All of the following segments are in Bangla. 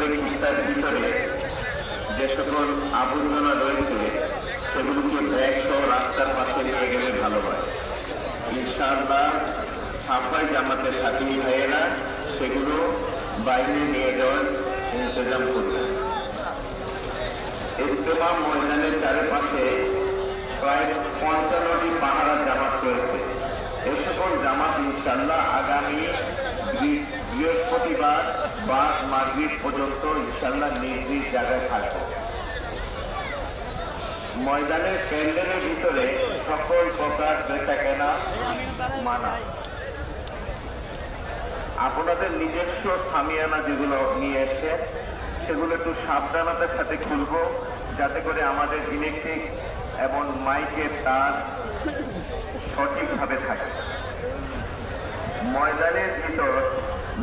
পারিবারিক ইচ্ছার ভিতরে যে সকল আবর্জনা রয়েছে সেগুলোকে ব্যাগ সহ রাস্তার পাশে নিয়ে গেলে ভালো হয়। ইনশাআল্লাহ সাফাই জামাতের সাথী ভাইয়েরা সেগুলো বাইরে নিয়ে যাওয়ার ইন্তজাম করবে। ইজতেমা ময়দানের চারপাশে প্রায় ৫৫টি পাহারা জামাত রয়েছে। এ সকল জামাত ইনশাআল্লাহ আগামী বৃহস্পতিবার বা মাগরিব পর্যন্ত ইনশাআল্লাহ নিজ নিজ জায়গায় থাকবে। ময়দানের প্যান্ডেলের ভিতরে সকল প্রকার বেচা কেনা মানা। আপনাদের নিজস্ব সামিয়ানা যেগুলো নিয়ে এসে সেগুলো একটু সাবধানতার সাথে খুলবো, যাতে করে আমাদের ইলেকট্রিক এবং মাইকের তার সঠিকভাবে থাকে। ময়দানের ভিতর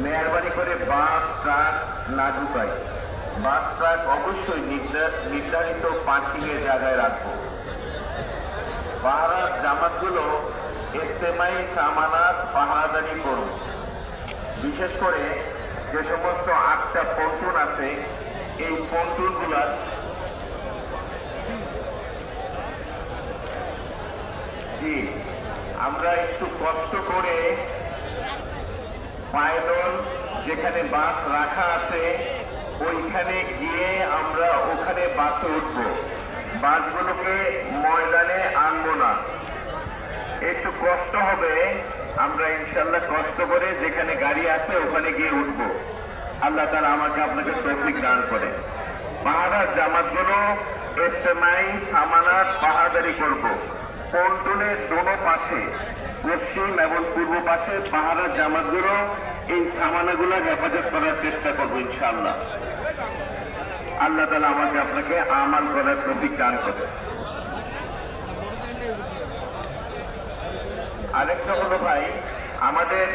মেহরবানি করে বাস ট্রাক না ঢুকাই। বাস ট্রাক অবশ্যই নির্ধারিত পার্কিং এর জায়গায় রাখবো। পাহারা জামাতগুলো ইজতেমাই সামানাত পাহারাদারি করুন। বিশেষ করে যে সমস্ত ৮টা পন্টুন আছে, এই পন্টুনগুলার আমরা একটু কষ্ট করে পায়দল যেখানে বাস রাখা আছে ওইখানে গিয়ে আমরা ওখানে বাসে উঠব। বাসগুলোকে ময়দানে আনবো না, একটু কষ্ট হবে। আমরা ইনশাল্লাহ কষ্ট করে যেখানে গাড়ি আছে ওখানে গিয়ে উঠব। আল্লাহ তাআলা আমাকে আপনাকে তৌফিক দান করে। পাহাড়ার জামাতগুলো ইজতেমাই সামানাত পাহারাদারি করব। পন্টুনের দোনো পাশে, পশ্চিম এবং পূর্ব পাশে পাহাড়ার জামাতগুলো এই সামানাগুলো হেফাজত করার চেষ্টা করবো ইনশাআল্লাহ। আল্লাহ তাআলা আমাকে আপনাকে আমাল করার তৌফিক দান করে। আরেকটা হলো ভাই, আমাদের